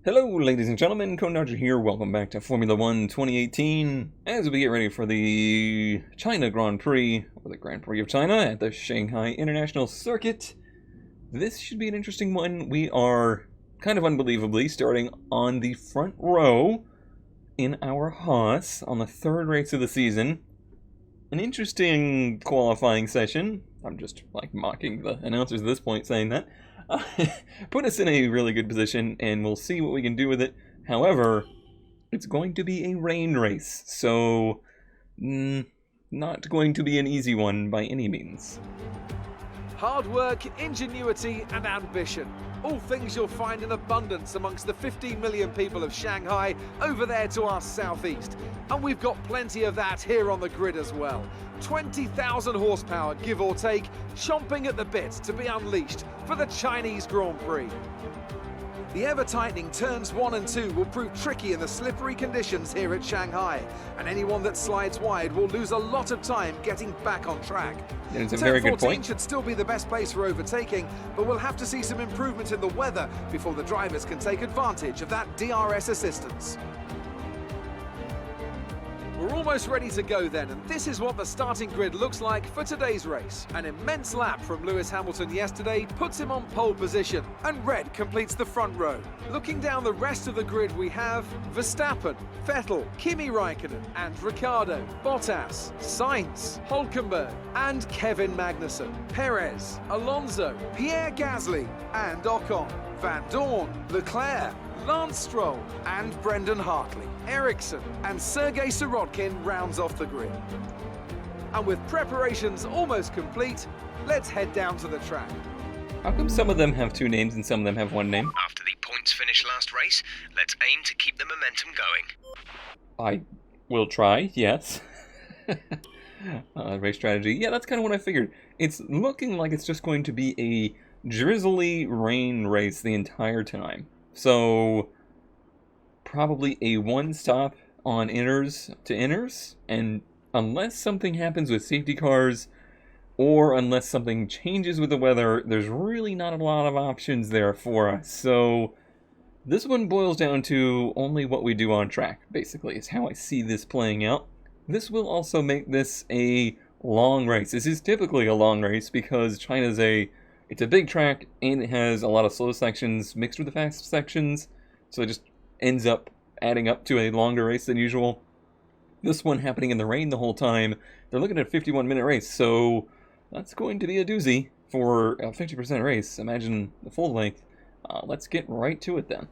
Hello, ladies and gentlemen, Dodger here. Welcome back to Formula One 2018 as we get ready for the China Grand Prix, or the Grand Prix of China at the Shanghai International Circuit. This should be an interesting one. We are, kind of unbelievably, starting on the front row in our Haas on the third race of the season. An interesting qualifying session. I'm just, mocking the announcers at this point saying that. Put us in a really good position, and we'll see what we can do with it. However, it's going to be a rain race, so not going to be an easy one by any means. Hard work, ingenuity and ambition. All things you'll find in abundance amongst the 15 million people of Shanghai over there to our southeast. And we've got plenty of that here on the grid as well. 20,000 horsepower, give or take, chomping at the bit to be unleashed for the Chinese Grand Prix. The ever-tightening turns 1 and 2 will prove tricky in the slippery conditions here at Shanghai, and anyone that slides wide will lose a lot of time getting back on track. And it's a very good point. Should still be the best place for overtaking, but we'll have to see some improvement in the weather before the drivers can take advantage of that DRS assistance. We're almost ready to go then, and this is what the starting grid looks like for today's race. An immense lap from Lewis Hamilton yesterday puts him on pole position, and red completes the front row. Looking down the rest of the grid, we have Verstappen, Vettel, Kimi Raikkonen, and Ricciardo, Bottas, Sainz, Hülkenberg, and Kevin Magnussen, Perez, Alonso, Pierre Gasly, and Ocon, Van Dorn, Leclerc, Lance Stroll, and Brendan Hartley, Ericsson, and Sergei Sirotkin rounds off the grid. And with preparations almost complete, let's head down to the track. How come some of them have two names and some of them have one name? After the points finish last race, let's aim to keep the momentum going. I will try, yes. Race strategy. Yeah, that's kind of what I figured. It's looking like it's just going to be a drizzly rain race the entire time. So, probably a one-stop on inners to inners, and unless something happens with safety cars, or unless something changes with the weather, there's really not a lot of options there for us. So, this one boils down to only what we do on track, basically, is how I see this playing out. This will also make this a long race. This is typically a long race because China's it's a big track, and it has a lot of slow sections mixed with the fast sections, so it just ends up adding up to a longer race than usual. This one happening in the rain the whole time, they're looking at a 51-minute race, so that's going to be a doozy for a 50% race. Imagine the full length. Let's get right to it then.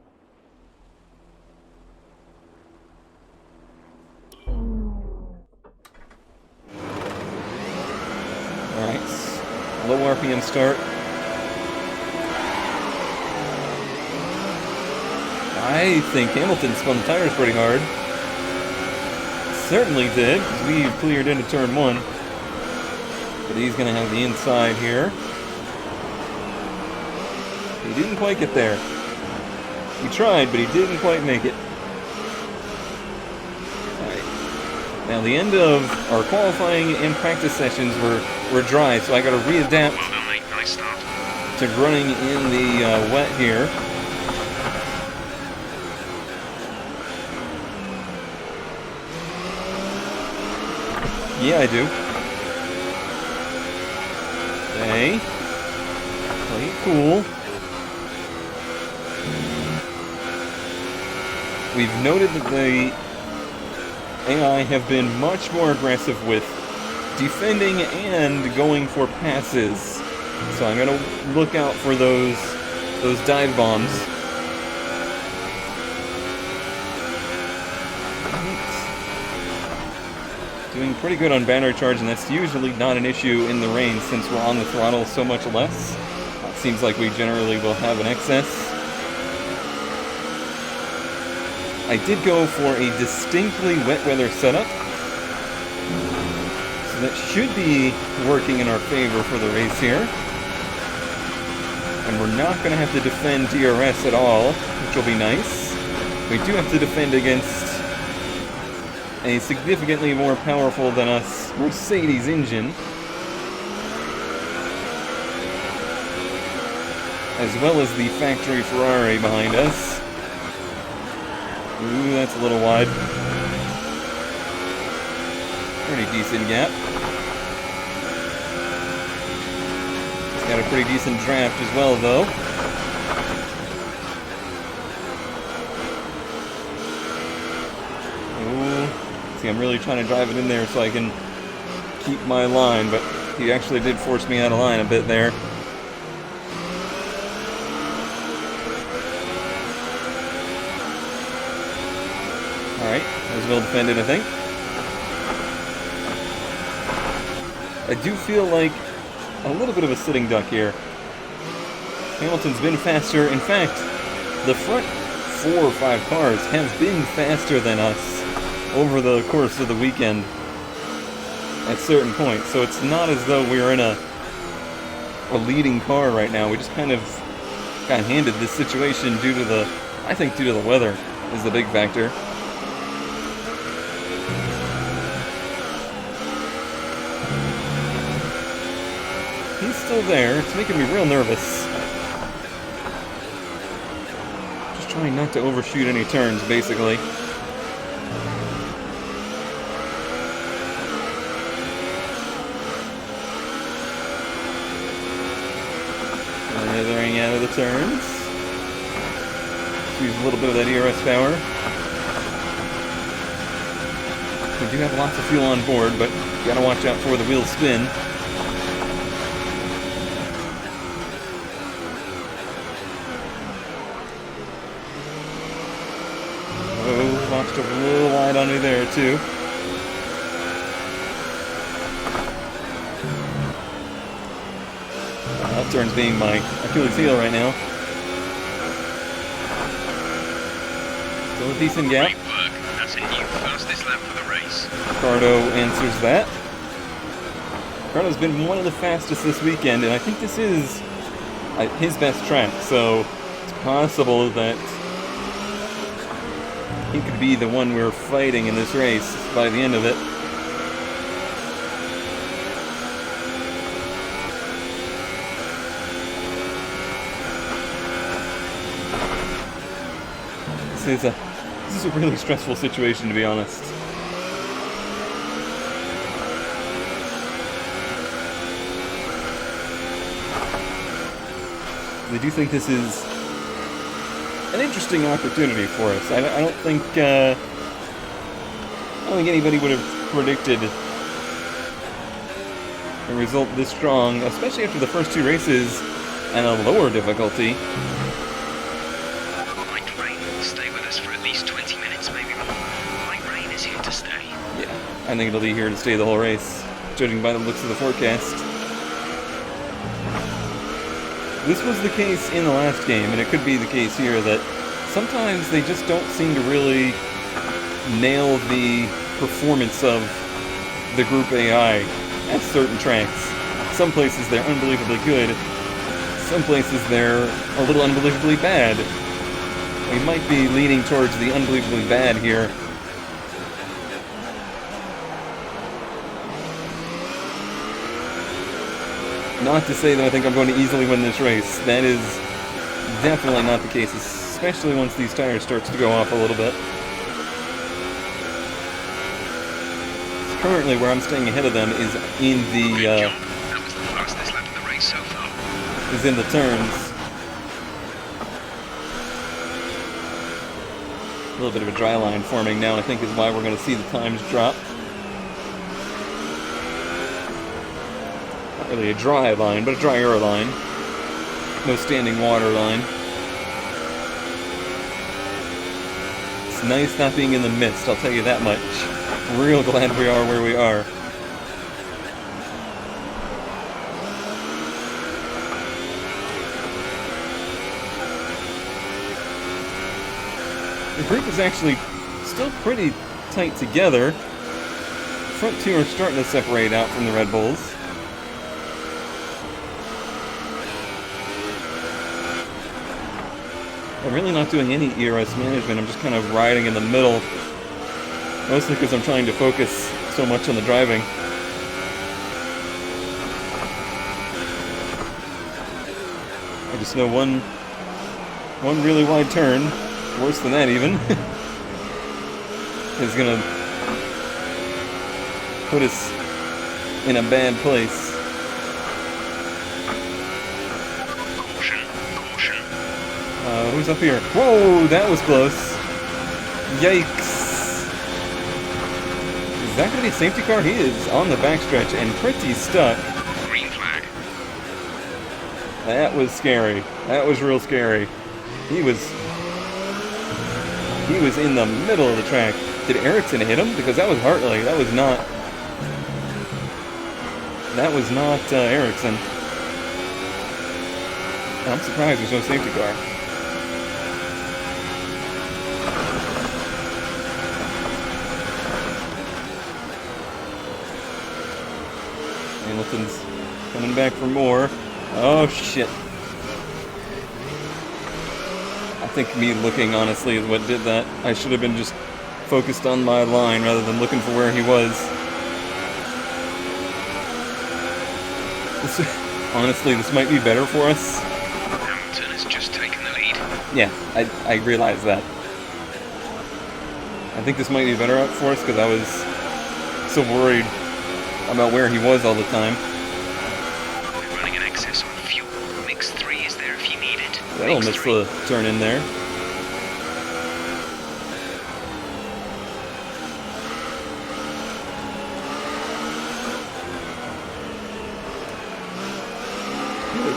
Alright, low RPM start. I think Hamilton spun the tires pretty hard. Certainly did, because we cleared into turn 1. But he's going to have the inside here. He didn't quite get there. He tried, but he didn't quite make it. Alright. Now, the end of our qualifying and practice sessions were dry, so I got to readapt to running in the wet here. Yeah, I do. Okay. Play it cool. We've noted that the AI have been much more aggressive with defending and going for passes. So I'm going to look out for those dive bombs. Doing pretty good on battery charge, and that's usually not an issue in the rain since we're on the throttle so much less. It seems like we generally will have an excess. I did go for a distinctly wet weather setup, so that should be working in our favor for the race here. And we're not going to have to defend DRS at all, which will be nice. We do have to defend against a significantly more powerful than us Mercedes engine, as well as the factory Ferrari behind us. Ooh, that's a little wide. Pretty decent gap. He's got a pretty decent draft as well, though. Ooh. See, I'm really trying to drive it in there so I can keep my line, but he actually did force me out of line a bit there. Alright, that was well defended, I think. I do feel like a little bit of a sitting duck here. Hamilton's been faster. In fact, the front 4 or 5 cars have been faster than us over the course of the weekend at certain points. So it's not as though we're in a leading car right now. We just kind of got handed this situation due to the weather is the big factor. He's still there. It's making me real nervous. Just trying not to overshoot any turns, basically. Weathering out of the turns. Use a little bit of that ERS power. We do have lots of fuel on board, but you gotta watch out for the wheel spin. Oh, launched a little wide on me there, too. Upturn's being my Achilles heel right now. Still a decent gap. Great work. That's a new fastest lap for the race. Ricardo answers that. Ricardo's been one of the fastest this weekend, and I think this is his best track, so it's possible that he could be the one we're fighting in this race by the end of it. This is a really stressful situation, to be honest. I do think this is an interesting opportunity for us. I don't think anybody would have predicted a result this strong, especially after the first 2 races and a lower difficulty. I think it'll be here to stay the whole race, judging by the looks of the forecast. This was the case in the last game, and it could be the case here, that sometimes they just don't seem to really nail the performance of the Group AI at certain tracks. Some places they're unbelievably good, some places they're a little unbelievably bad. We might be leaning towards the unbelievably bad here. Not to say that I think I'm going to easily win this race. That is definitely not the case, especially once these tires starts to go off a little bit. Currently, where I'm staying ahead of them is in the that was the fastest lap of the race so far. Is in the turns. A little bit of a dry line forming now, I think, is why we're going to see the times drop. Not really a dry line, but a drier line. No standing water line. It's nice not being in the mist, I'll tell you that much. Real glad we are where we are. The group is actually still pretty tight together. The front 2 are starting to separate out from the Red Bulls. I'm really not doing any ERS management, I'm just kind of riding in the middle. Mostly because I'm trying to focus so much on the driving. I just know one really wide turn, worse than that even, is gonna put us in a bad place. Caution, caution. Who's up here? Whoa, that was close. Yikes. Is that gonna be a safety car? He is on the backstretch and pretty stuck. Green flag. That was scary. That was real scary. He was in the middle of the track. Did Ericsson hit him? Because that was Hartley. That was not Ericsson. I'm surprised there's no safety car. Hamilton's coming back for more. Oh shit. I think me looking, honestly, is what did that. I should have been just focused on my line rather than looking for where he was. Honestly, this might be better for us. Hamilton has just taken the lead. Yeah, I realize that. I think this might be better for us because I was so worried about where he was all the time. We're running an excess on fuel. Mix 3 is there if you need it. That'll Mix miss 3. the turn in there.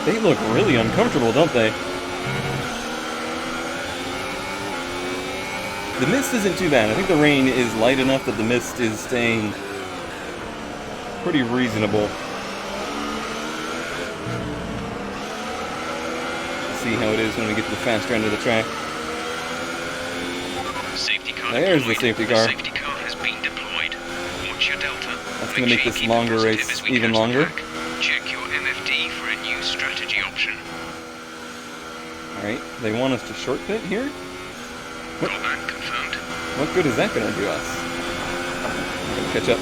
They look really uncomfortable, don't they? The mist isn't too bad. I think the rain is light enough that the mist is staying pretty reasonable. See how it is when we get to the faster end of the track. Safety car There's the deployed. safety car. The safety car has been deployed. Watch your delta. That's going to make sure you this keep it longer positive race as we even catch the longer. pack. Check your MFD for a new strategy option. Alright, they want us to short pit here? Got that confirmed. What good is that going to do us? I'm going to catch up.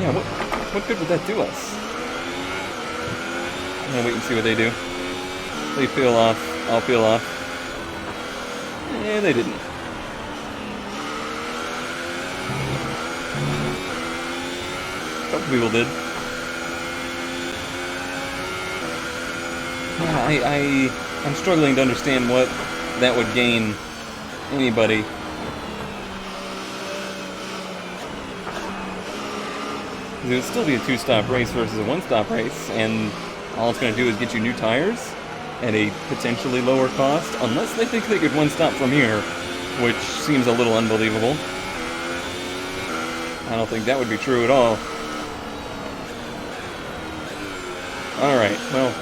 Yeah, what good would that do us? I'm going to wait and see what they do. They peel off, I'll peel off. Eh, they didn't. A couple people did. Yeah, I'm struggling to understand what that would gain anybody. It would still be a two-stop race versus a one-stop race, and all it's going to do is get you new tires at a potentially lower cost, unless they think they could one-stop from here, which seems a little unbelievable. I don't think that would be true at all. Alright, well,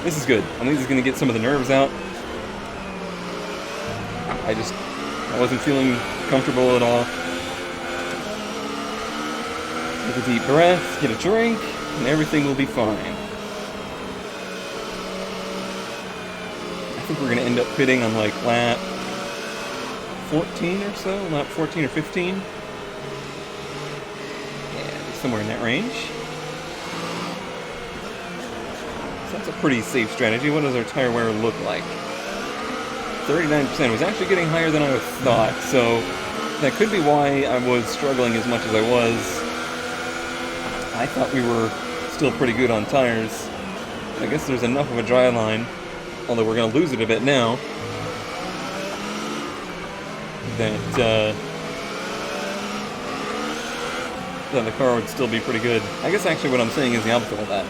this is good. At least it's going to get some of the nerves out. I wasn't feeling comfortable at all. Take a deep breath, get a drink, and everything will be fine. I think we're going to end up pitting on like lap 14 or so, lap 14 or 15. Yeah, somewhere in that range. So that's a pretty safe strategy. What does our tire wear look like? 39% was actually getting higher than I thought, so that could be why I was struggling as much as I was. I thought we were still pretty good on tires. I guess there's enough of a dry line, although we're going to lose it a bit now, that the car would still be pretty good. I guess actually what I'm saying is the opposite of that.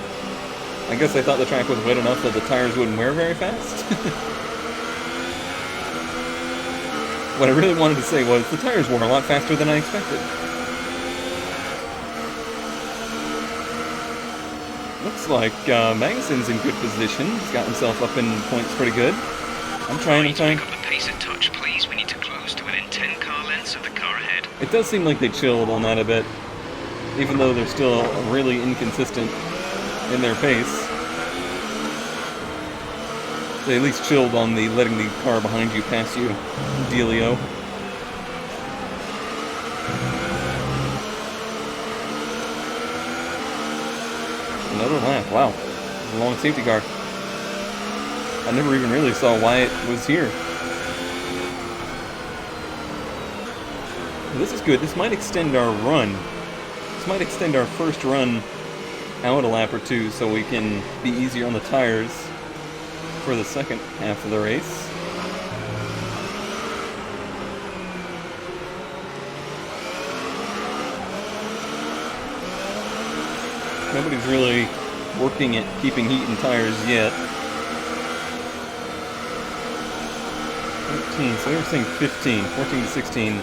I guess I thought the track was wet enough that the tires wouldn't wear very fast. What I really wanted to say was the tires wore a lot faster than I expected. Looks like Magnussen's in good position. He's got himself up in points pretty good. I'm trying. Pick up the pace a touch, please. We need to close to within 10 car lengths of the car ahead. It does seem like they chilled on that a bit, even though they're still really inconsistent in their pace. They at least chilled on the letting the car behind you pass you dealio. Another lap, wow. A long safety car. I never even really saw why it was here. This is good. This might extend our run. This might extend our first run out a lap or two so we can be easier on the tires for the second half of the race. Nobody's really working at keeping heat in tires yet. 14, so they were saying 15, 14 to 16.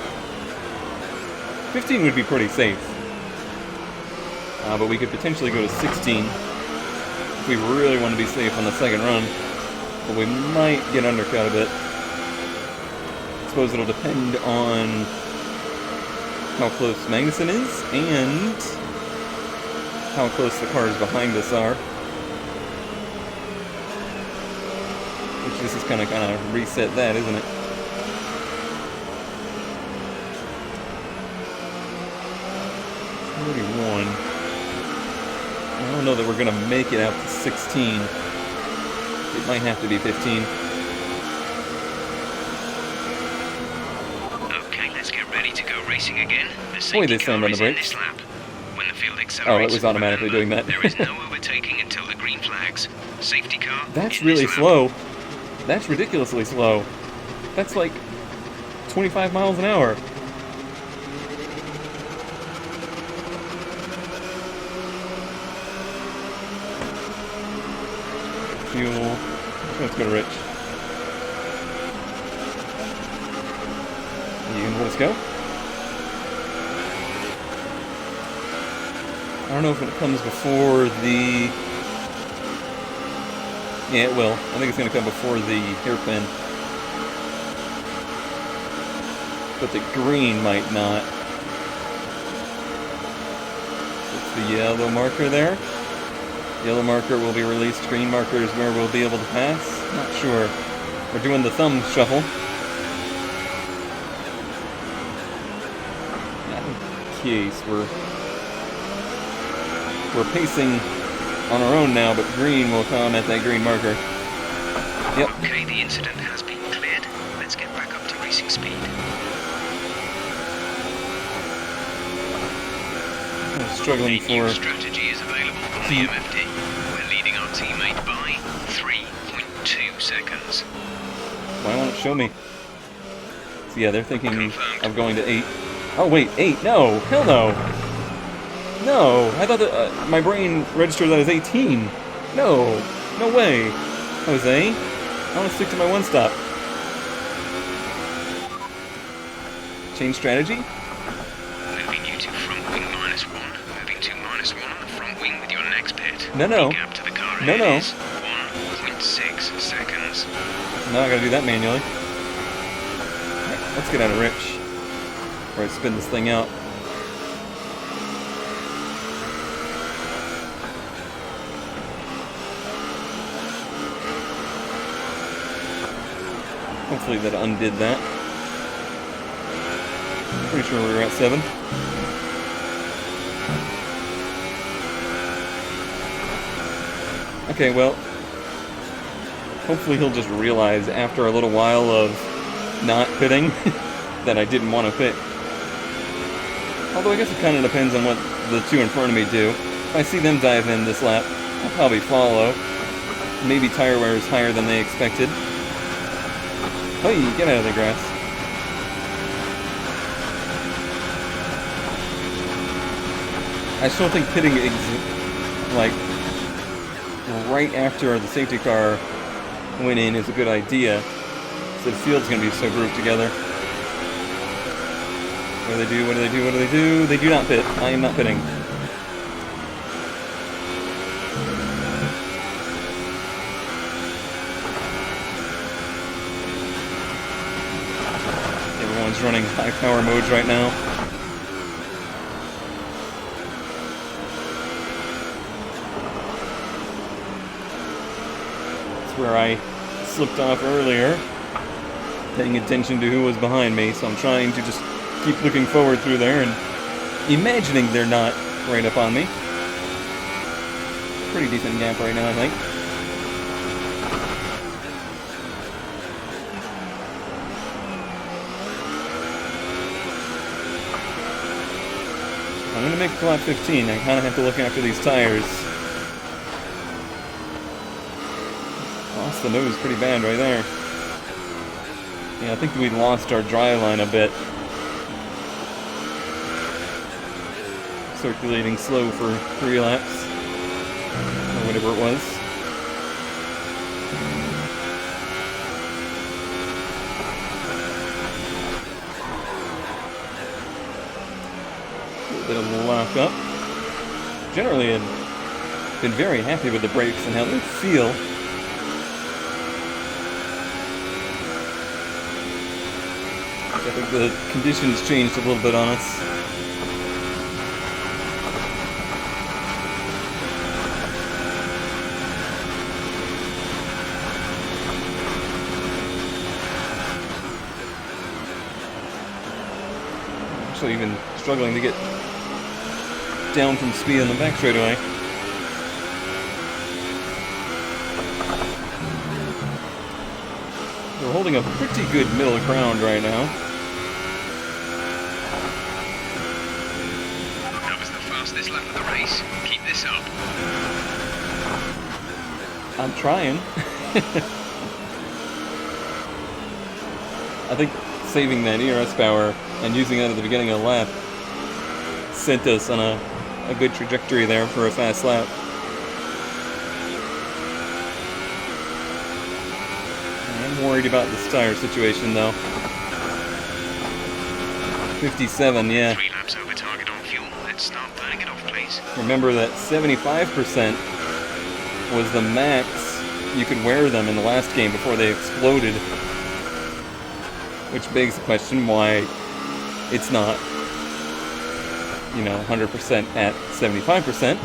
15 would be pretty safe. But we could potentially go to 16 if we really want to be safe on the second run. But we might get undercut a bit. I suppose it'll depend on how close Magnussen is and how close the cars behind us are. Which this is kind of reset that, isn't it? I don't know that we're going to make it out to 16. It might have to be 15. Okay, let's get ready to go racing again. The Boy, safety they slammed car on the is in brakes. this lap. When the field Oh, accelerates, it was automatically doing that. there is no overtaking until the green flags. Safety car. That's in this really lap. slow. That's ridiculously slow. That's like 25 miles an hour. Fuel. Let's go to Rich. Let's go. I don't know if it comes before the... Yeah, it will. I think it's going to come before the hairpin. But the green might not. It's the yellow marker there. Yellow marker will be released. Green marker is where we'll be able to pass. Not sure. We're doing the thumb shuffle. In case we're pacing on our own now, but green will come at that green marker. Yep. Okay, the incident has been cleared. Let's get back up to racing speed. I'm struggling The new for... strategy is available on the MFD. We're leading our teammate by 3.2 seconds. Why won't it show me? So yeah, they're thinking Confirmed. of going to 8. Oh wait, 8? No! Hell no! No! I thought that my brain registered that as 18. No! No way! Jose, I want to stick to my one stop. Change strategy? Moving you to front wing -1. Moving to -1 on the front wing with your next pit. No, no. The gap to the car No, ahead no. is 1.6 seconds. Now I gotta do that manually. Alright, let's get out of Rich. Before I spin this thing out. Hopefully that undid that. Pretty sure we were at 7. Okay, well, hopefully he'll just realize after a little while of not pitting that I didn't want to pit. Although I guess it kind of depends on what the two in front of me do. If I see them dive in this lap, I'll probably follow. Maybe tire wear is higher than they expected. Hey, get out of the grass. I still think pitting like right after the safety car went in is a good idea. So the field's gonna be so grouped together. What do they do? What do they do? What do they do? They do not pit. I am not pitting. Everyone's running high power modes right now. That's where I slipped off earlier, paying attention to who was behind me, so I'm trying to just keep looking forward through there and imagining they're not right up on me. Pretty decent gap right now, I think. I'm gonna make it to lap 15. I kind of have to look after these tires. Lost the nose pretty bad right there. Yeah, I think we lost our dry line a bit. Circulating slow for 3 laps. Or whatever it was. A little bit of a lock up. Generally, I've been very happy with the brakes and how they feel. I think the conditions changed a little bit on us. Actually, even struggling to get down from speed on the back straightaway. We're holding a pretty good middle ground right now. That was the fastest lap of the race. Keep this up. I'm trying. I think saving that ERS power and using that at the beginning of the lap sent us on a good trajectory there for a fast lap. I'm worried about this tire situation though. 57, yeah. 3 laps over target on fuel. Let's start burning it off, please. Remember that 75% was the max you could wear them in the last game before they exploded. Which begs the question why it's not, 100% at 75%.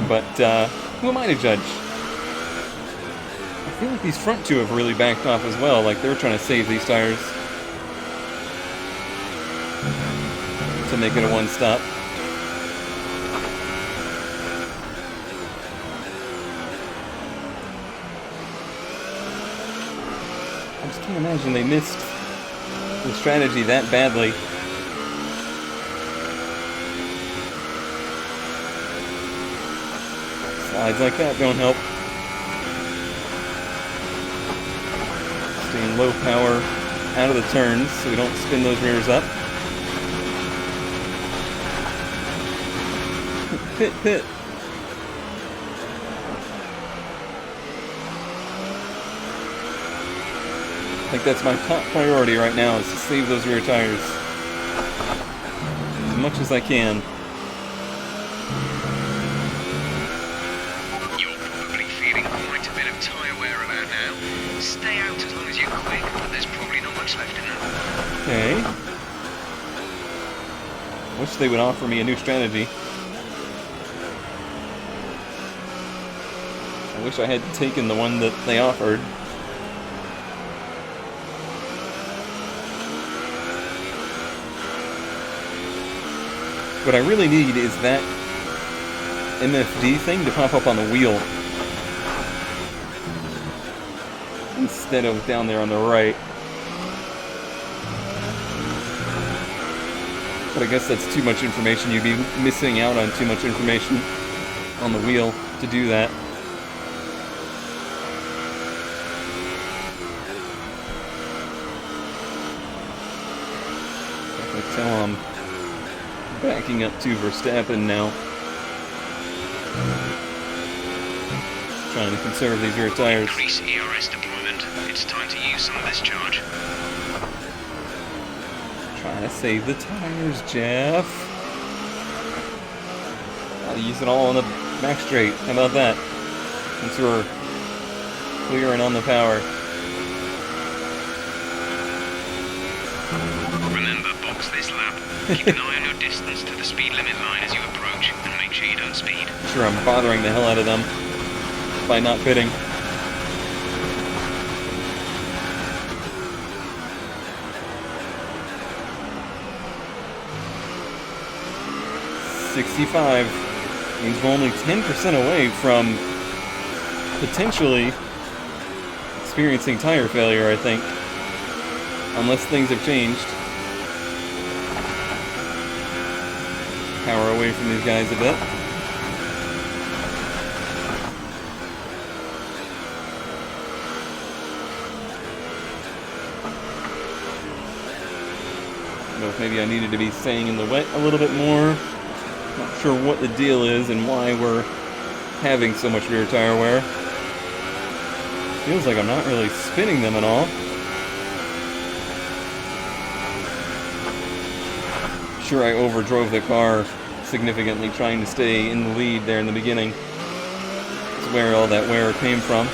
But who am I to judge? I feel like these front two have really backed off as well, like they're trying to save these tires to make it a one-stop. I just can't imagine they missed the strategy that badly. Slides like that don't help. Staying low power out of the turns so we don't spin those rears up. Pit, pit. I think that's my top priority right now, is to save those rear tires as much as I can. You're probably feeling quite a bit of tyre wear about now. Stay out as long as you're quick, but there's probably not much left in them. Okay. Wish they would offer me a new strategy. I wish I had taken the one that they offered. What I really need is that MFD thing to pop up on the wheel instead of down there on the right. But I guess that's too much information. You'd be missing out on too much information on the wheel to do that. I can tell I'm backing up to Verstappen now. Trying to conserve these rear tires. Increase ERS deployment. It's time to use some of this charge. Trying to save the tires, Jeff. I'll use it all on the back straight. How about that? Since we're clearing on the power. Remember, box this lap. Keep an eye on your distance to the speed limit line as you approach, and make sure you don't speed. Sure, I'm bothering the hell out of them by not pitting. .65 means we're only 10% away from potentially experiencing tire failure, I think. Unless things have changed. Power away away from these guys a bit. I don't know if maybe I needed to be staying in the wet a little bit more. Not sure what the deal is and why we're having so much rear tire wear. Feels like I'm not really spinning them at all. Sure, I overdrove the car significantly trying to stay in the lead there in the beginning. That's where all that wear came from.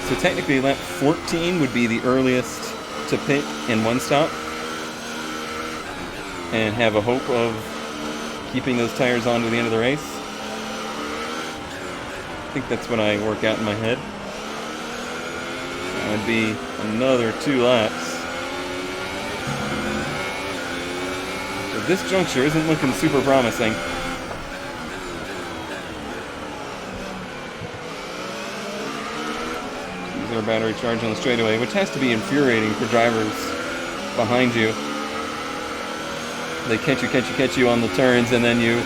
So technically lap 14 would be the earliest to pit in one stop and have a hope of keeping those tires on to the end of the race. I think that's what I work out in my head. That would be another 2 laps. So this juncture isn't looking super promising. Use our battery charge on the straightaway, which has to be infuriating for drivers behind you. They catch you on the turns, and then you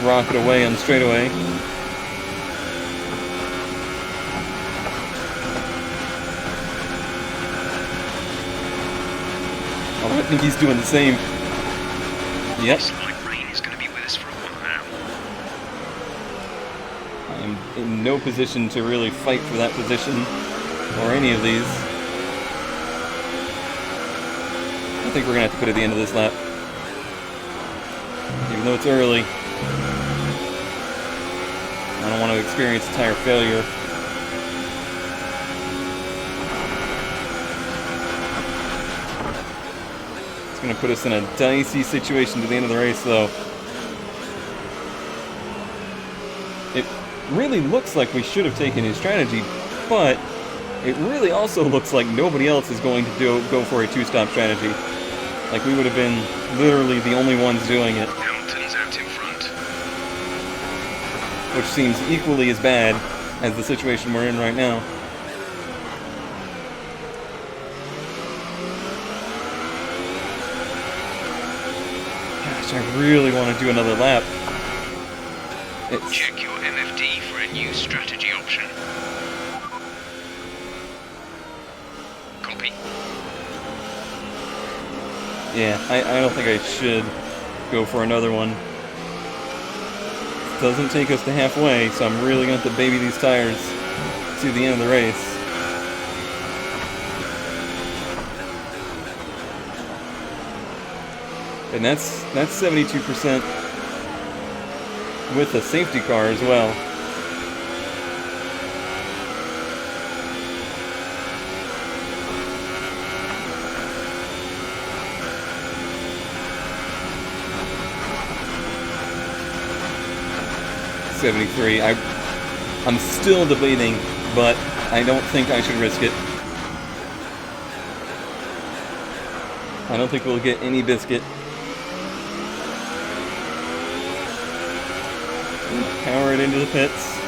rocket away on the straightaway. Oh, I think he's doing the same. Yep. This light rain is going to be with us for a while now. I am in no position to really fight for that position or any of these. I think we're going to have to put it at the end of this lap. Even though it's early. I don't want to experience a tire failure. It's going to put us in a dicey situation to the end of the race, though. It really looks like we should have taken his strategy, but it really also looks like nobody else is going to go for a 2-stop strategy. Like we would have been literally the only ones doing it. Hamilton's out in front. Which seems equally as bad as the situation we're in right now. Gosh, I really want to do another lap. Check your MFD for a new strategy option. Copy. Yeah, I don't think I should go for another one. It doesn't take us to halfway, so I'm really going to have to baby these tires to the end of the race. And that's 72% with a safety car as well. $73. I'm still debating, but I don't think I should risk it. I don't think we'll get any biscuit. Power it into the pits.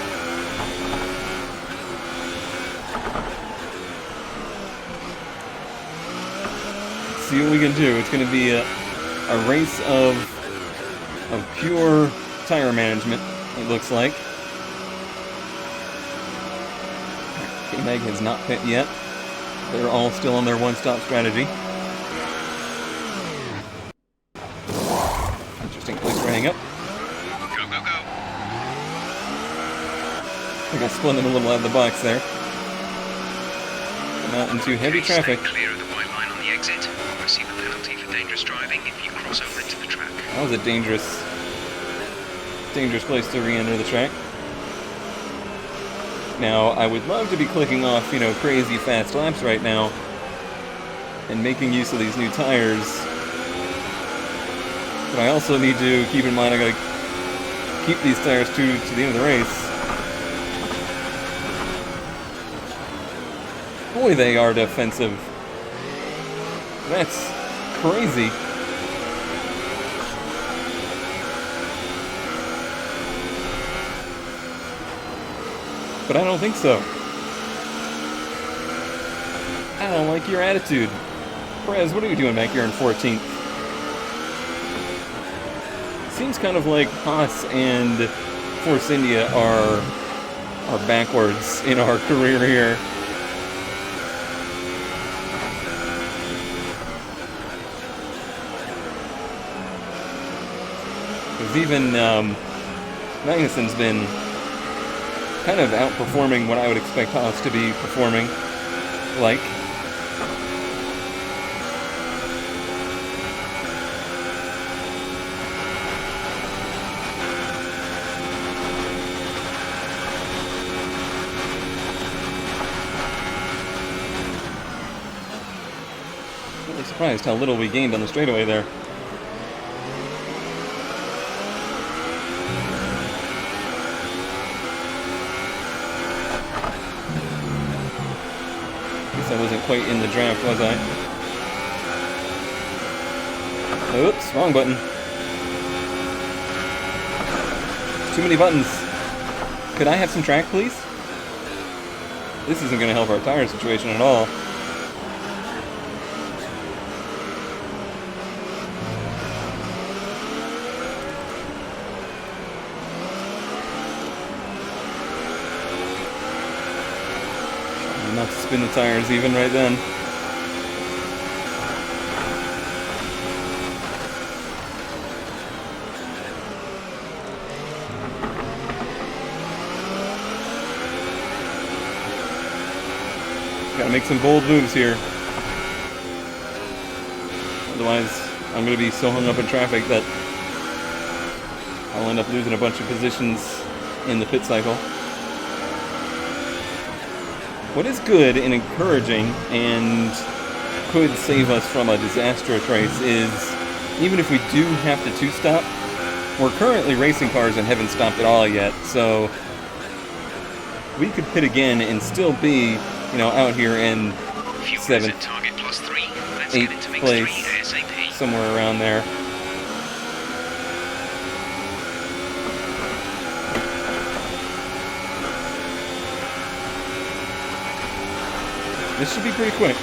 Let's see what we can do. It's going to be a race of pure tire management, it looks like. K-Mag has not pit yet. They're all still on their one-stop strategy. Interesting place to hang up. Go, go, go. I got spun in a little out of the box there. Not into heavy Okay, traffic. stay clear of the white line on the exit. Receive a penalty for dangerous driving if you cross over into the track. That was a dangerous place to re-enter the track. Now, I would love to be clicking off, crazy fast laps right now and making use of these new tires. But I also need to keep in mind I gotta keep these tires to the end of the race. Boy, they are defensive. That's crazy. But I don't think so. I don't like your attitude. Perez, what are you doing back here in 14th? Seems kind of like Haas and Force India are backwards in our career here. Because even Magnussen's been kind of outperforming what I would expect Haas to be performing like. Really surprised how little we gained on the straightaway there. I wasn't quite in the draft, was I? Oops, wrong button. Too many buttons. Could I have some track, please? This isn't going to help our tire situation at all. Not to spin the tires even right then. Gotta make some bold moves here. Otherwise, I'm gonna be so hung up in traffic that I'll end up losing a bunch of positions in the pit cycle. What is good and encouraging and could save us from a disastrous race is, even if we do have to two-stop, we're currently racing cars and haven't stopped at all yet, so we could pit again and still be, you know, out here in 7th, 8th place, somewhere around there. This should be pretty quick.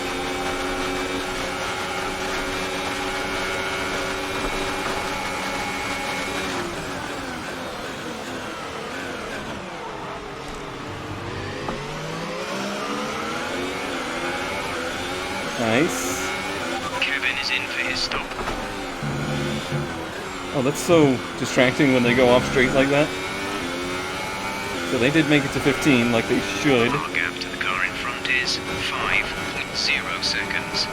Nice. Kevin is in for his stop. Oh, that's so distracting when they go off straight like that. So they did make it to 15, like they should. Our gap to the car in front is 5.0 seconds.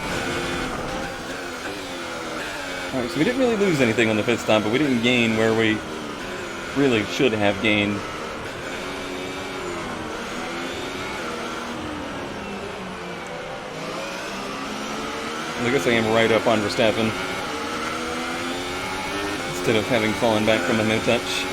Alright, so we didn't really lose anything on the pit stop, but we didn't gain where we really should have gained. I guess I am right up on Verstappen, instead of having fallen back from a no-touch.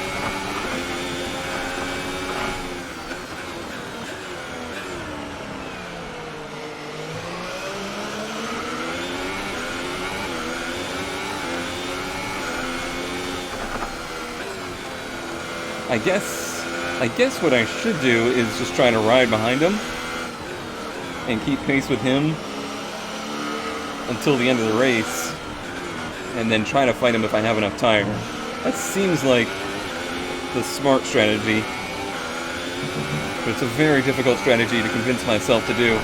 I guess what I should do is just try to ride behind him and keep pace with him until the end of the race, and then try to fight him if I have enough tire. That seems like the smart strategy, but it's a very difficult strategy to convince myself to do.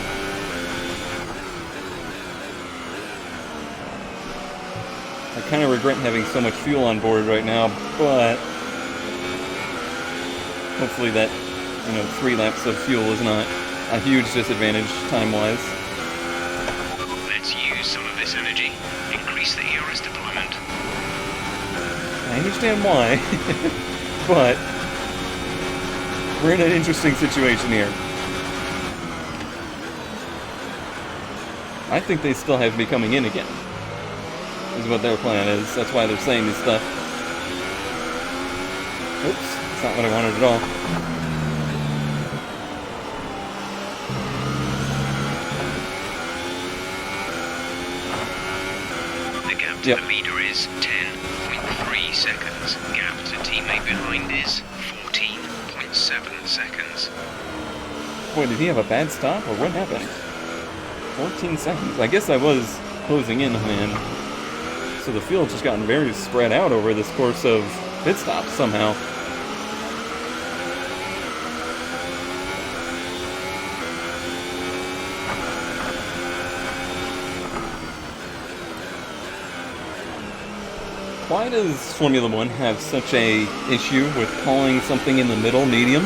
I kind of regret having so much fuel on board right now, but hopefully that, 3 laps of fuel is not a huge disadvantage time-wise. Let's use some of this energy. Increase the ERS deployment. I understand why, but we're in an interesting situation here. I think they still have me coming in again, is what their plan is. That's why they're saying this stuff. Oops, that's not what I wanted at all. The gap to the leader is 10.3 seconds. Gap to teammate behind is 14.7 seconds. Boy, did he have a bad stop, or what happened? 14 seconds. I guess I was closing in on him, of the field just gotten very spread out over this course of pit stops somehow. Why does Formula One have such a issue with calling something in the middle medium?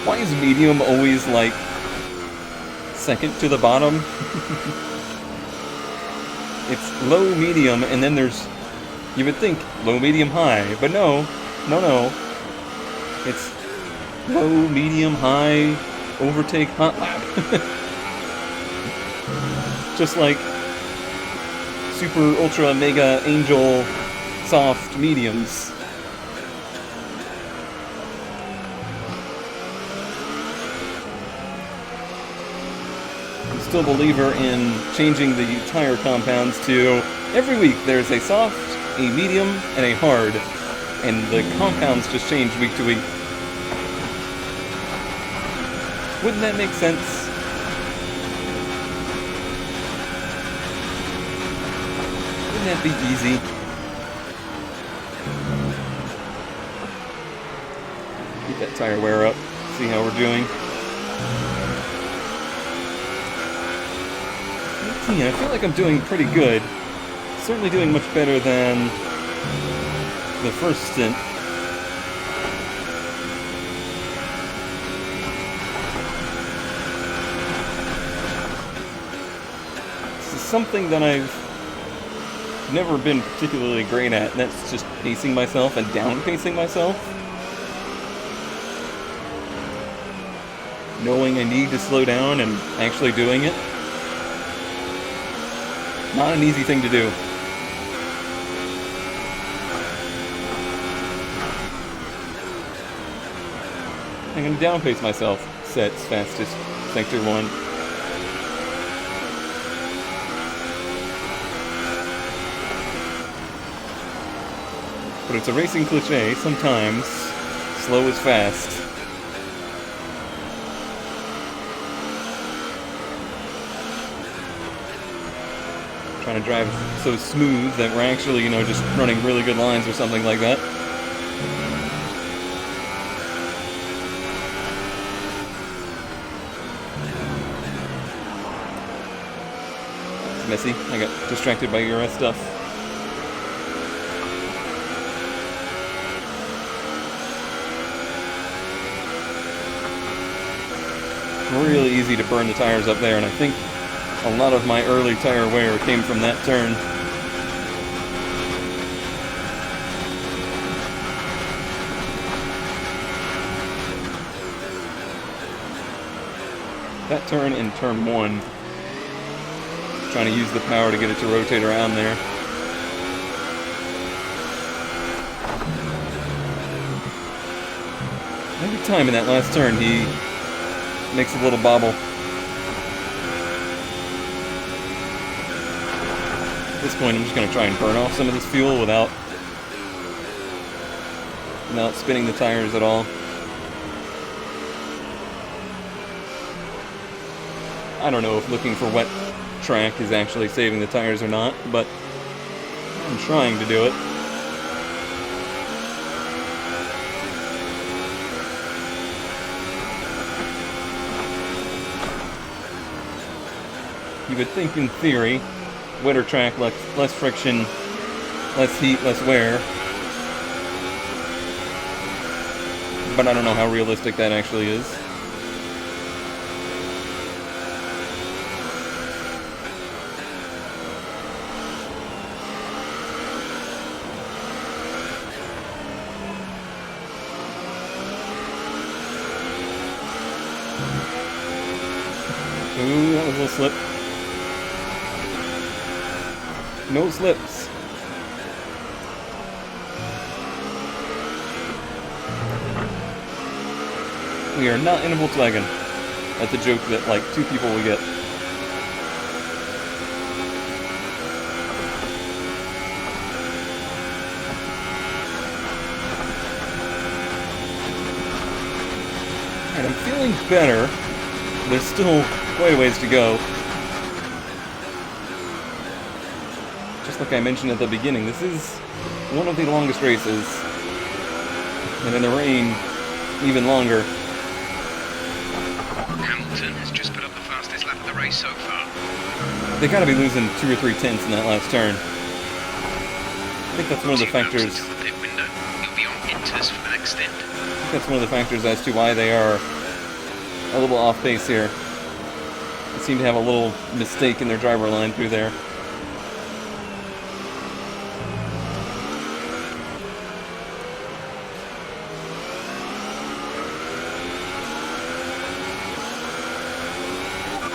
Why is medium always like second to the bottom? It's low, medium, and then there's, you would think low, medium, high, but no. It's low, medium, high, overtake, hot lap. Just like super, ultra, mega, angel, soft, mediums. I'm still a believer in changing the tire compounds to every week there's a soft, a medium, and a hard, and the compounds just change week to week. Wouldn't that make sense? Wouldn't that be easy? Get that tire wear up, see how we're doing. I feel like I'm doing pretty good. Certainly doing much better than the first stint. This is something that I've never been particularly great at, and that's just pacing myself and down-pacing myself. Knowing I need to slow down and actually doing it. Not an easy thing to do. I'm gonna downpace myself. Sets fastest sector 1. But it's a racing cliche, sometimes slow is fast. Trying to drive so smooth that we're actually, just running really good lines or something like that. It's messy. I got distracted by ERS stuff. Really easy to burn the tires up there, and I think a lot of my early tire wear came from that turn. That turn in turn 1, trying to use the power to get it to rotate around there. Every time in that last turn he makes a little bobble. At this point, I'm just going to try and burn off some of this fuel without spinning the tires at all. I don't know if looking for wet track is actually saving the tires or not, but I'm trying to do it. You would think in theory, wetter track, less friction, less heat, less wear. But I don't know how realistic that actually is. Ooh, that was a little slip. No slips. We are not in a Volkswagen. That's a joke that like 2 people will get. And I'm feeling better. There's still quite a ways to go. just like I mentioned at the beginning, this is one of the longest races. And in the rain, even longer. Hamilton has just put up the fastest lap of the race so far. They gotta be losing 2 or 3 tenths in that last turn. I think that's one of the 2 laps factors. until the pit window. You'll be on inters for the next stint. I think that's one of the factors as to why they are a little off pace here. They seem to have a little mistake in their driver line through there.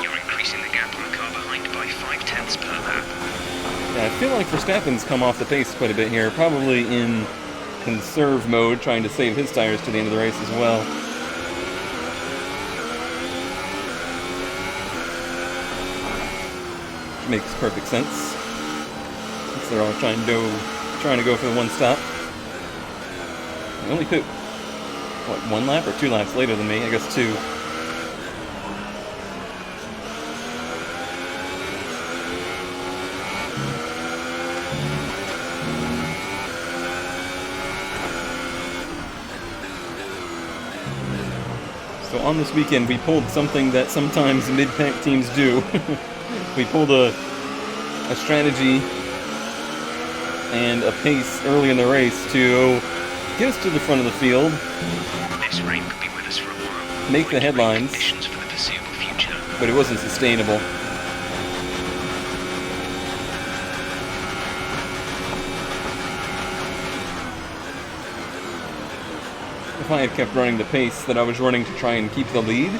You're increasing the gap on the car behind by 5 tenths per lap. Yeah, I feel like Verstappen's come off the pace quite a bit here, probably in conserve mode, trying to save his tires to the end of the race as well. Which makes perfect sense, since they're all trying to go for the one stop. They only pit, what, 1 lap or 2 laps later than me? I guess 2. So on this weekend, we pulled something that sometimes mid-pack teams do. We pulled a strategy and a pace early in the race to get us to the front of the field, This rain could be with us for a while. make the Winter rain headlines, conditions for the foreseeable future. but it wasn't sustainable. If I had kept running the pace that I was running to try and keep the lead,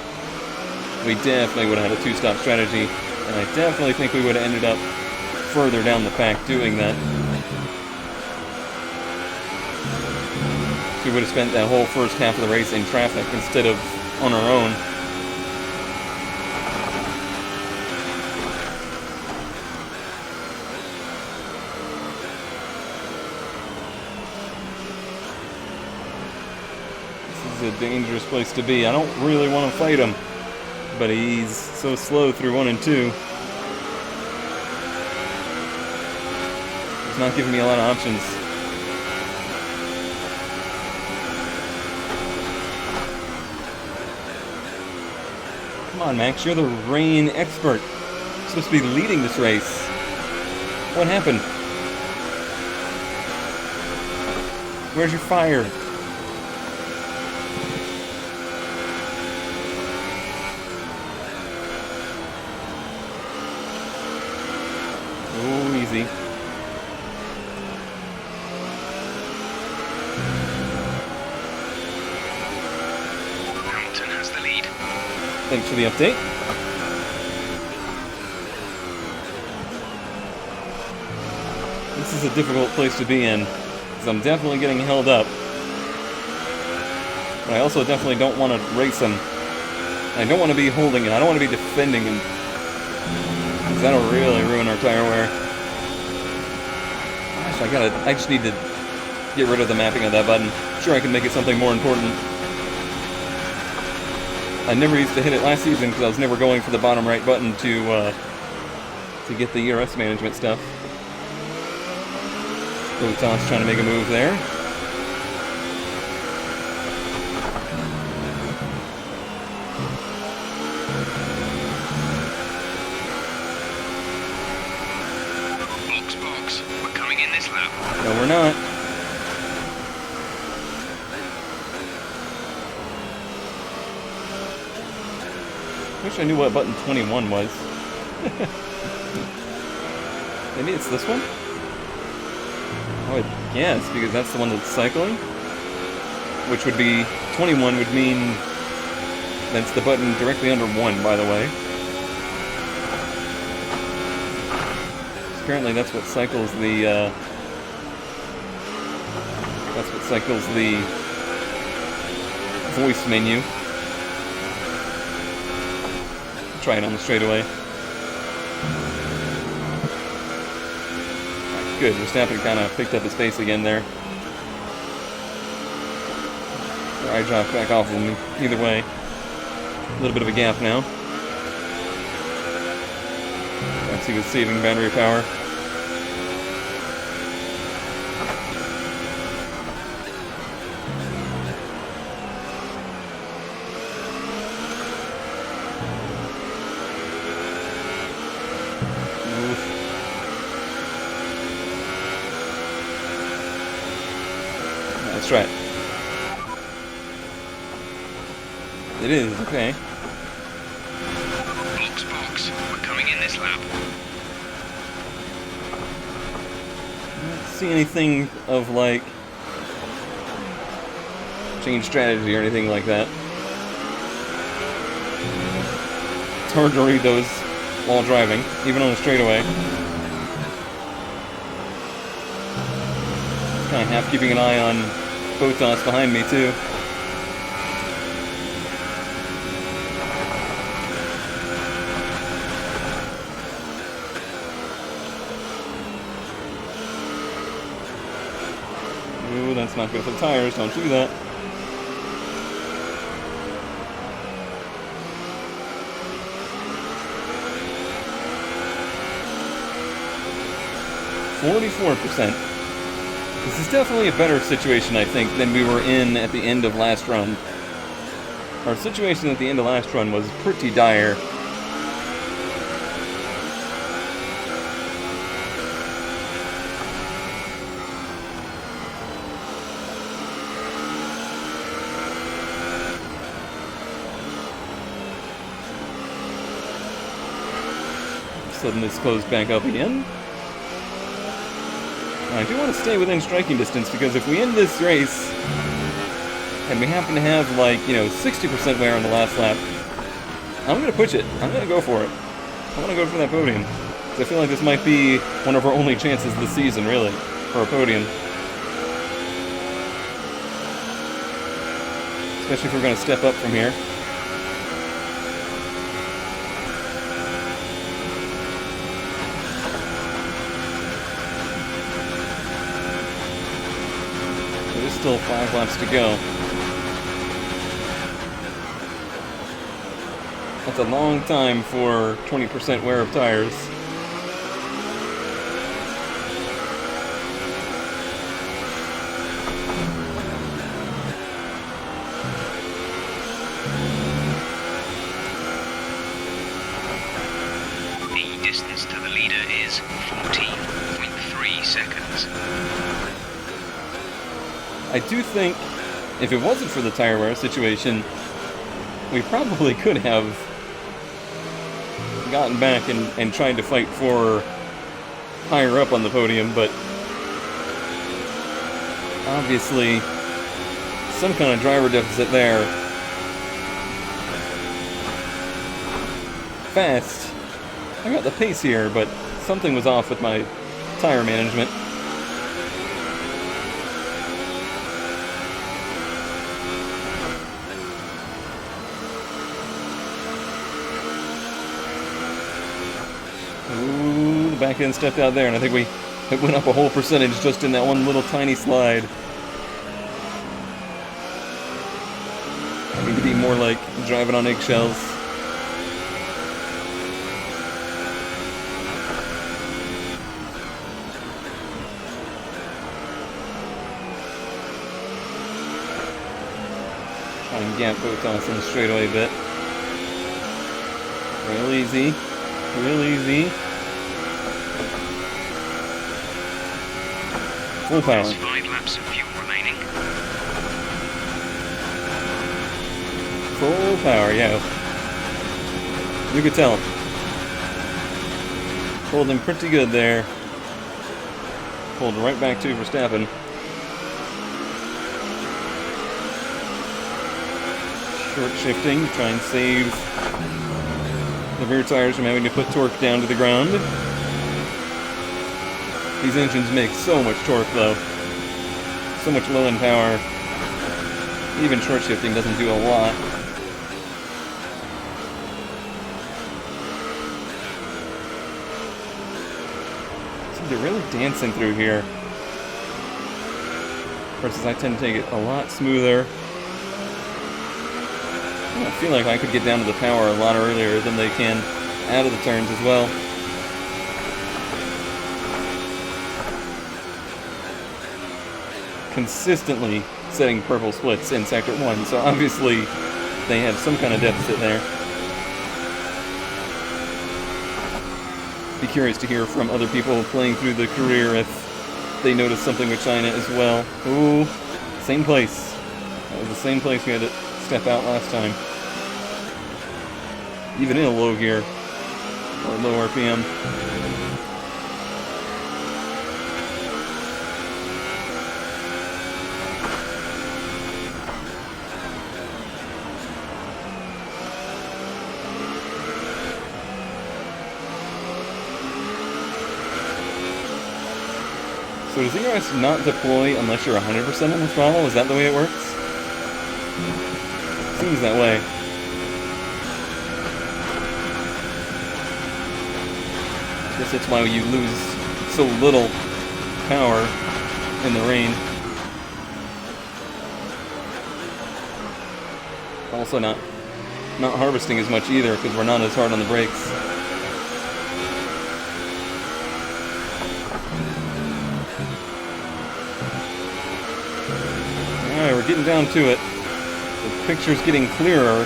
we definitely would have had a 2-stop strategy, and I definitely think we would have ended up further down the pack doing that. We would have spent that whole first half of the race in traffic instead of on our own. This is a dangerous place to be. I don't really want to fight him, but he's so slow through 1 and 2. He's not giving me a lot of options. Come on, Max, you're the rain expert. You're supposed to be leading this race. What happened? Where's your fire? Oh, easy. Hamilton has the lead. Thanks for the update. This is a difficult place to be in, because I'm definitely getting held up. But I also definitely don't want to race him. I don't want to be holding him. I don't want to be defending him. Because that'll really ruin our tire wear. Gosh, I just need to get rid of the mapping of that button. Sure, I can make it something more important. I never used to hit it last season because I was never going for the bottom right button to get the ERS management stuff. Botas trying to make a move there. Box. We're coming in this lap. No, we're not. Wish I knew what button 21 was. Maybe it's this one? I would guess, because that's the one that's cycling. Which would be, 21 would mean that's the button directly under 1, by the way. Apparently that's what cycles the, voice menu. Try it on the straightaway. Good, Verstappen kind of picked up his pace again there. I dropped back off of him either way. A little bit of a gap now. Perhaps he was saving battery power. strat. It is, okay. Box. We're coming in this lap. I don't see anything of, like, change strategy or anything like that. It's hard to read those while driving, even on a straightaway. Kind of half keeping an eye on Botas behind me, too. Ooh, that's not good for the tires, don't do that. %. This is definitely a better situation, I think, than we were in at the end of last run. Our situation at the end of last run was pretty dire. Suddenly it's closed back up again. I do want to stay within striking distance, because if we end this race and we happen to have, like, 60% wear on the last lap, I'm going to push it. I'm going to go for it. I want to go for that podium. Because I feel like this might be one of our only chances this season, really, for a podium. Especially if we're going to step up from here. There's still 5 laps to go. That's a long time for 20% wear of tires. The distance to the leader is 14.3 seconds. I do think, if it wasn't for the tire wear situation, we probably could have gotten back and tried to fight for higher up on the podium, but obviously some kind of driver deficit there. Fast. I got the pace here, but something was off with my tire management. Ooh, the back end stepped out there, and I think it went up a whole percentage just in that one little tiny slide. I need to be more like driving on eggshells. Try and gap Botas on the straightaway a bit. Real easy. Real easy. Full power. There's 5 laps of fuel remaining. Full power, yeah. You could tell. Pulled him pretty good there. Pulled right back to Verstappen. Short shifting, try and save the rear tires from having to put torque down to the ground. These engines make so much torque, though. So much low-end power. Even short shifting doesn't do a lot. So they're really dancing through here. Versus I tend to take it a lot smoother. I feel like I could get down to the power a lot earlier than they can out of the turns as well. Consistently setting purple splits in Sector 1, so obviously they have some kind of deficit there. Be curious to hear from other people playing through the career if they notice something with China as well. Ooh, Same place. That was the same place we had to step out last time. Even in a low gear. Or low RPM. So does ERS not deploy unless you're 100% on the throttle? Is that the way it works? Seems that way. I guess that's why you lose so little power in the rain. Also not harvesting as much either because we're not as hard on the brakes. Alright, we're getting down to it. The picture's getting clearer.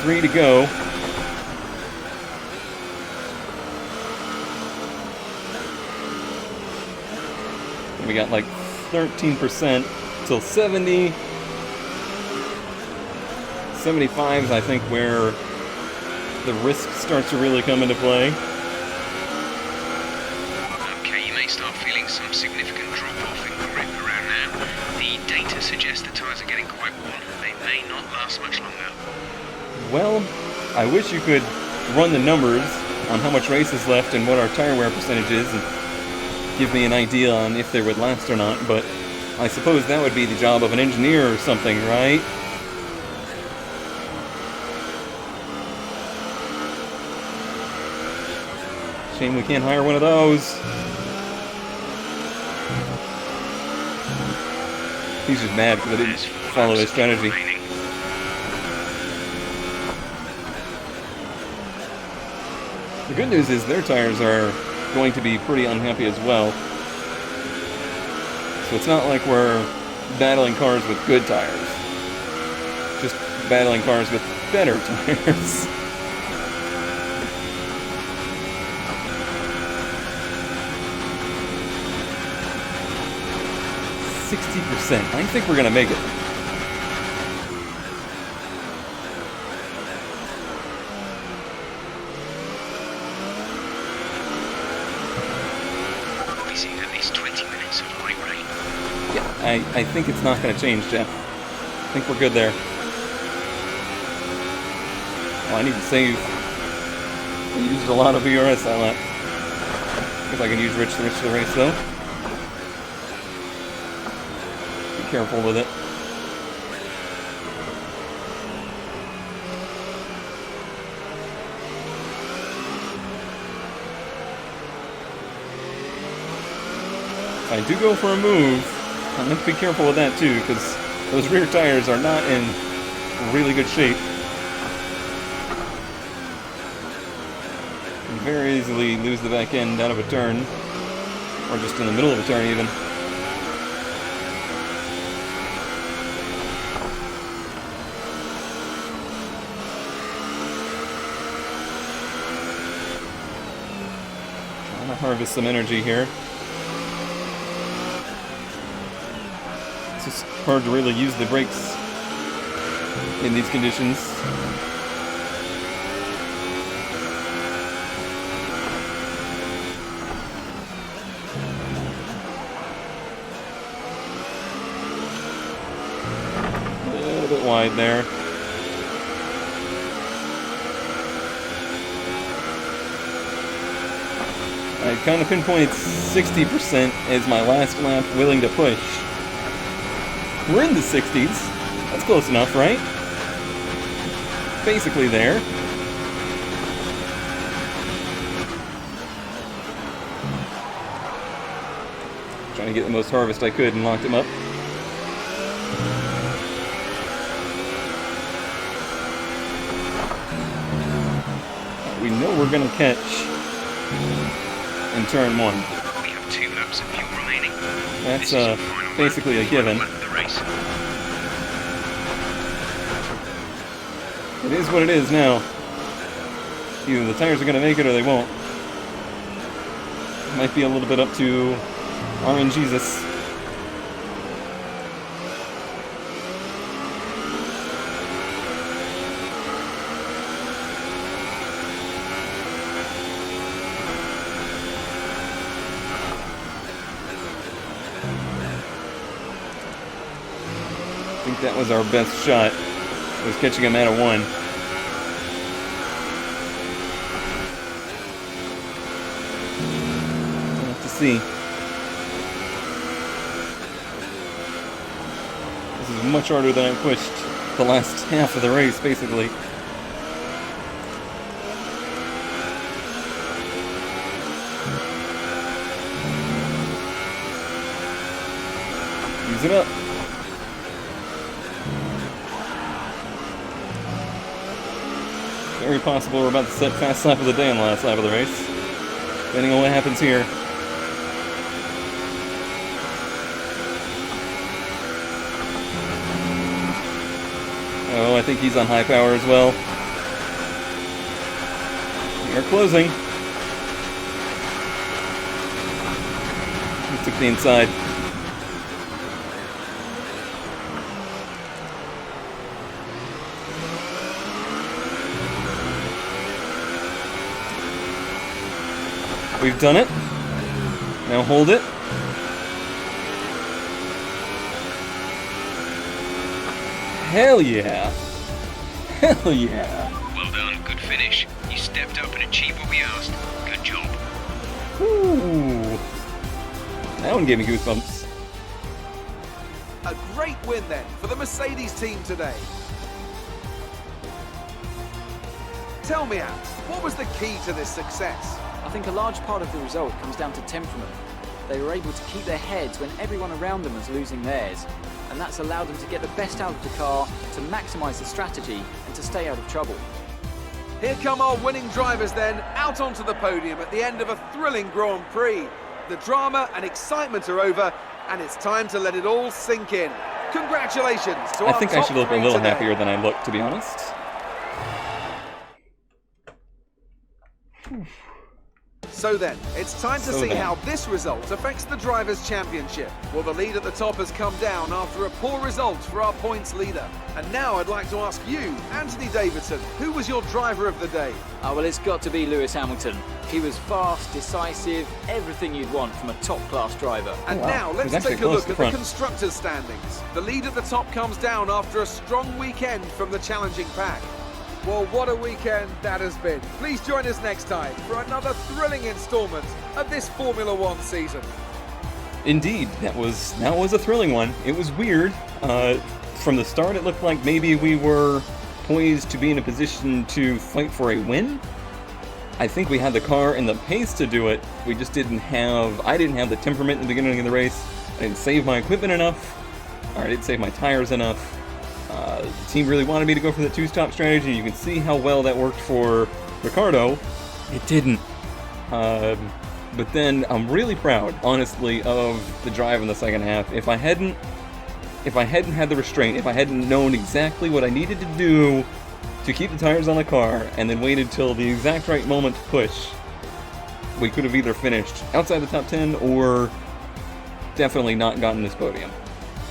3 to go. We got like 13% till 70. 75 is, I think, where the risk starts to really come into play. Okay, you may start feeling some significant drop-off in grip around now. The data suggests the tyres are getting quite worn. They may not last much longer. Well, I wish you could run the numbers on how much race is left and what our tire wear percentage is and give me an idea on if they would last or not, but I suppose that would be the job of an engineer or something, right? Shame we can't hire one of those. He's just mad because I didn't follow his strategy. The good news is their tires are going to be pretty unhappy as well. So it's not like we're battling cars with good tires. Just battling cars with better tires. %. I think we're gonna make it. We'll be seeing at least 20 minutes of light rain. Yeah, I think it's not gonna change, Jeff. I think we're good there. Oh, I need to save. I used a lot of ERS that lap. If I can use Rich the rest of the race though. Careful with it. If I do go for a move, I'm going to be careful with that too, because those rear tires are not in really good shape. You can very easily lose the back end out of a turn, or just in the middle of a turn even. Harvest some energy here. It's just hard to really use the brakes in these conditions. A little bit wide there. I kind of pinpointed 60% as my last lap willing to push. We're in the 60s. That's close enough, right? Basically there. Trying to get the most harvest I could and locked him up. We know we're going to catch in turn 1. We have 2 laps of fuel remaining. That's basically a given. It is what it is now. Either the tires are going to make it or they won't. Might be a little bit up to Jesus. I think that was our best shot. Was catching him out of one. We'll have to see. This is much harder than I pushed the last half of the race, basically. Use it up. Very possible we're about to set fast lap of the day on the last lap of the race, depending on what happens here. Oh, I think he's on high power as well. We are closing. He took the inside. We've done it. Now hold it. Hell yeah. Hell yeah. Well done, good finish. You stepped up and achieved what we asked. Good job. Ooh. That one gave me goosebumps. A great win then for the Mercedes team today. Tell me, Ant, what was the key to this success? I think a large part of the result comes down to temperament. They were able to keep their heads when everyone around them was losing theirs, and that's allowed them to get the best out of the car, to maximise the strategy, and to stay out of trouble. Here come our winning drivers then, out onto the podium at the end of a thrilling Grand Prix. The drama and excitement are over, and it's time to let it all sink in. Congratulations to I our think I top should look a three little today. happier than I look, to be honest. So then, it's time to So see then. how this result affects the Drivers' Championship. Well, the lead at the top has come down after a poor result for our points leader. And now I'd like to ask you, Anthony Davidson, who was your driver of the day? Oh, well, it's got to be Lewis Hamilton. He was fast, decisive, everything you'd want from a top-class driver. And wow. now He was let's actually take a close look to at front. the constructors' standings. The lead at the top comes down after a strong weekend from the challenging pack. Well, what a weekend that has been. Please join us next time for another thrilling instalment of this Formula One season. Indeed, that was a thrilling one. It was weird. From the start, it looked like maybe we were poised to be in a position to fight for a win. I think we had the car and the pace to do it. We just didn't have... I didn't have the temperament in the beginning of the race. I didn't save my equipment enough. Or I didn't save my tires enough. The team really wanted me to go for the two-stop strategy. You can see how well that worked for Ricardo. It didn't. But then I'm really proud, honestly, of the drive in the second half. If I hadn't had the restraint, if I hadn't known exactly what I needed to do to keep the tires on the car, and then waited till the exact right moment to push, we could have either finished outside the top 10 or definitely not gotten this podium.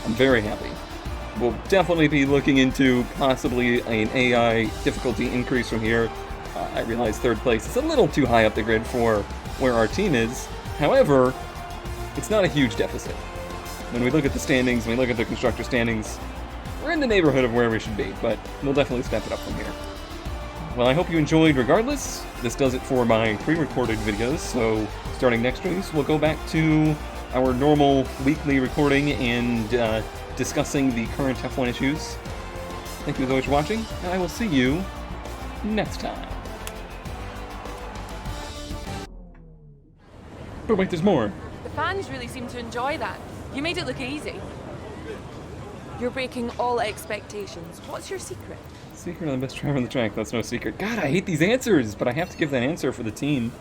I'm very happy. We'll definitely be looking into possibly an AI difficulty increase from here. I realize third place is a little too high up the grid for where our team is. However, it's not a huge deficit. When we look at the standings, when we look at the constructor standings, we're in the neighborhood of where we should be, but we'll definitely step it up from here. Well, I hope you enjoyed regardless. This does it for my pre-recorded videos, so starting next week, we'll go back to our normal weekly recording and discussing the current F1 issues. Thank you as always for watching, and I will see you next time. But wait, there's more. The fans really seem to enjoy that. You made it look easy. You're breaking all expectations. What's your secret? Secret of the best driver on the track, that's no secret. God, I hate these answers, but I have to give that answer for the team.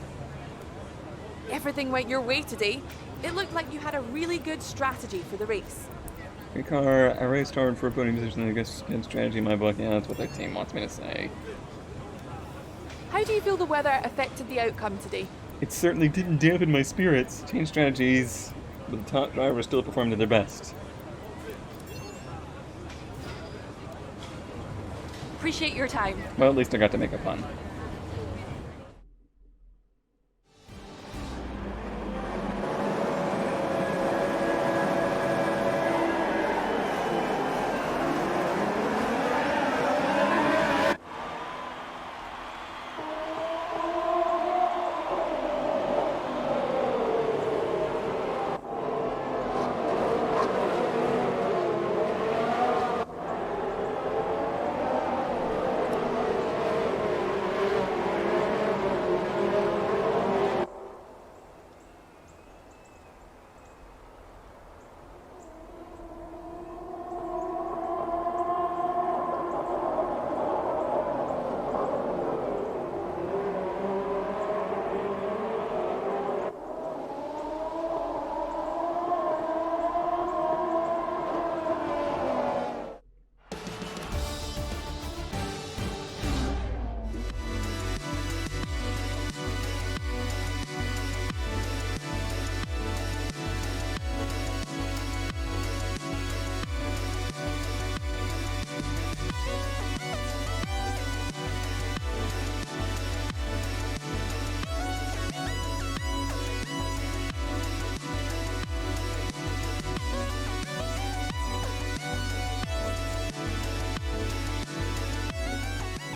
Everything went your way today. It looked like you had a really good strategy for the race. Great car, I raced hard for a podium position, I guess good strategy in my book. Yeah, that's what the team wants me to say. How do you feel the weather affected the outcome today? It certainly didn't dampen my spirits. Change strategies but the top drivers still performed to their best. Appreciate your time. Well, at least I got to make a pun.